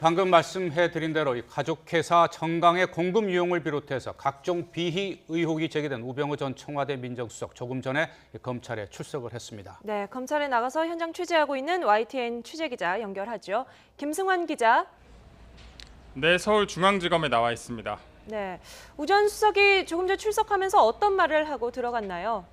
방금 말씀해드린 대로 이 가족회사 정강의 공급 유용을 비롯해서 각종 비리 의혹이 제기된 우병우 전 청와대 민정수석 조금 전에 검찰에 출석을 했습니다. 네, 검찰에 나가서 현장 취재하고 있는 YTN 취재기자 연결하죠. 김승환 기자. 네, 서울중앙지검에 나와 있습니다. 네, 우 전 수석이 조금 전 출석하면서 어떤 말을 하고 들어갔나요?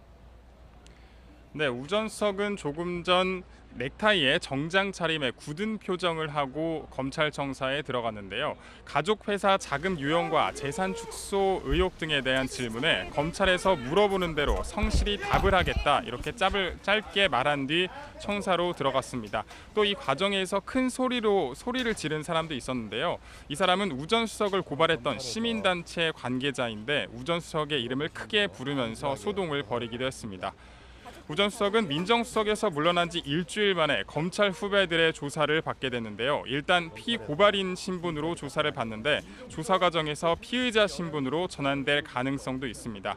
네, 우 전 수석은 조금 전 넥타이에 정장 차림에 굳은 표정을 하고 검찰청사에 들어갔는데요. 가족회사 자금 유용과 재산 축소 의혹 등에 대한 질문에 검찰에서 물어보는 대로 성실히 답을 하겠다 이렇게 짧게 말한 뒤 청사로 들어갔습니다. 또 이 과정에서 큰 소리를 지른 사람도 있었는데요. 이 사람은 우 전 수석을 고발했던 시민단체 관계자인데 우 전 수석의 이름을 크게 부르면서 소동을 벌이기도 했습니다. 우 전 수석은 민정수석에서 물러난 지 일주일 만에 검찰 후배들의 조사를 받게 됐는데요. 일단 피고발인 신분으로 조사를 받는데 조사 과정에서 피의자 신분으로 전환될 가능성도 있습니다.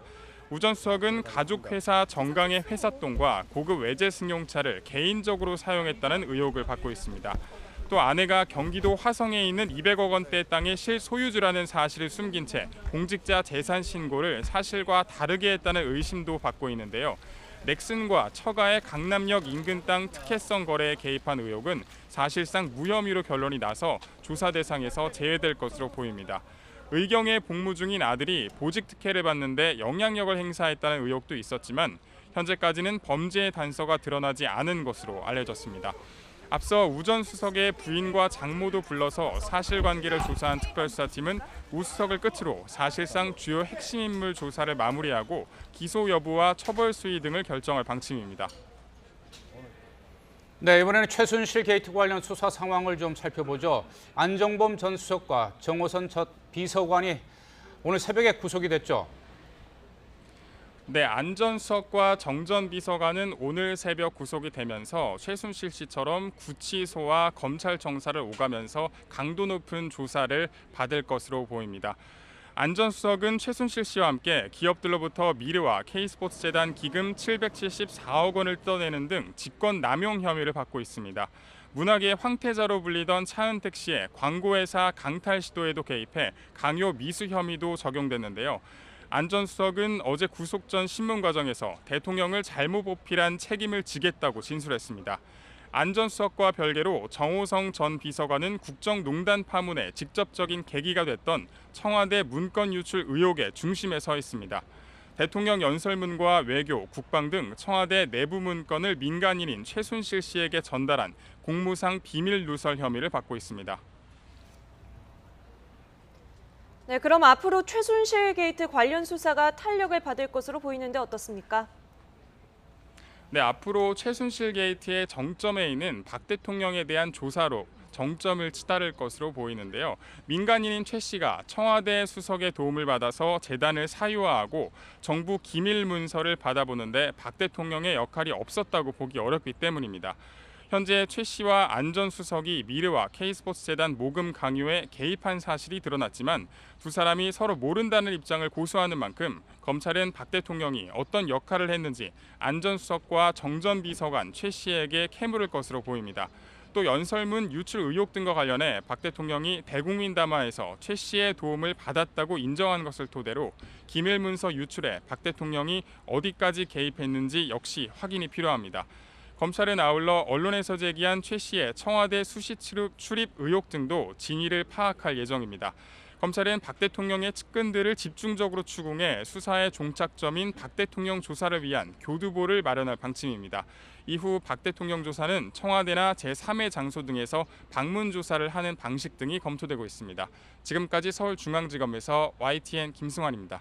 우 전 수석은 가족회사 정강의 회삿돈과 고급 외제 승용차를 개인적으로 사용했다는 의혹을 받고 있습니다. 또 아내가 경기도 화성에 있는 200억 원대 땅의 실소유주라는 사실을 숨긴 채 공직자 재산 신고를 사실과 다르게 했다는 의심도 받고 있는데요. 넥슨과 처가의 강남역 인근 땅 특혜성 거래에 개입한 의혹은 사실상 무혐의로 결론이 나서 조사 대상에서 제외될 것으로 보입니다. 의경에 복무 중인 아들이 보직 특혜를 받는데 영향력을 행사했다는 의혹도 있었지만 현재까지는 범죄의 단서가 드러나지 않은 것으로 알려졌습니다. 앞서 우 전 수석의 부인과 장모도 불러서 사실관계를 조사한 특별수사팀은 우 수석을 끝으로 사실상 주요 핵심 인물 조사를 마무리하고 기소 여부와 처벌 수위 등을 결정할 방침입니다. 네, 이번에는 최순실 게이트 관련 수사 상황을 좀 살펴보죠. 안정범 전 수석과 정호선 전 비서관이 오늘 새벽에 구속이 됐죠. 네, 안 전 수석과 정 전 비서관은 오늘 새벽 구속이 되면서 최순실 씨처럼 구치소와 검찰청사를 오가면서 강도 높은 조사를 받을 것으로 보입니다. 안 전 수석은 최순실 씨와 함께 기업들로부터 미르와 K스포츠재단 기금 774억 원을 뜯어내는 등 직권 남용 혐의를 받고 있습니다. 문학의 황태자로 불리던 차은택 씨의 광고회사 강탈 시도에도 개입해 강요 미수 혐의도 적용됐는데요. 안 전 수석은 어제 구속 전 신문 과정에서 대통령을 잘못 보필한 책임을 지겠다고 진술했습니다. 안 전 수석과 별개로 정호성 전 비서관은 국정농단 파문의 직접적인 계기가 됐던 청와대 문건 유출 의혹의 중심에 서 있습니다. 대통령 연설문과 외교, 국방 등 청와대 내부 문건을 민간인인 최순실 씨에게 전달한 공무상 비밀 누설 혐의를 받고 있습니다. 네, 그럼 앞으로 최순실 게이트 관련 수사가 탄력을 받을 것으로 보이는데 어떻습니까? 네, 앞으로 최순실 게이트의 정점에 있는 박 대통령에 대한 조사로 정점을 치달을 것으로 보이는데요. 민간인인 최 씨가 청와대 수석의 도움을 받아서 재단을 사유화하고 정부 기밀 문서를 받아보는데 박 대통령의 역할이 없었다고 보기 어렵기 때문입니다. 현재 최 씨와 안 전 수석이 미르와 K스포츠재단 모금 강요에 개입한 사실이 드러났지만 두 사람이 서로 모른다는 입장을 고수하는 만큼 검찰은 박 대통령이 어떤 역할을 했는지 안 전 수석과 정 전 비서관 최 씨에게 캐물을 것으로 보입니다. 또 연설문 유출 의혹 등과 관련해 박 대통령이 대국민 담화에서 최 씨의 도움을 받았다고 인정한 것을 토대로 기밀 문서 유출에 박 대통령이 어디까지 개입했는지 역시 확인이 필요합니다. 검찰은 아울러 언론에서 제기한 최 씨의 청와대 수시 출입 의혹 등도 진위를 파악할 예정입니다. 검찰은 박 대통령의 측근들을 집중적으로 추궁해 수사의 종착점인 박 대통령 조사를 위한 교두보를 마련할 방침입니다. 이후 박 대통령 조사는 청와대나 제3의 장소 등에서 방문 조사를 하는 방식 등이 검토되고 있습니다. 지금까지 서울중앙지검에서 YTN 김승환입니다.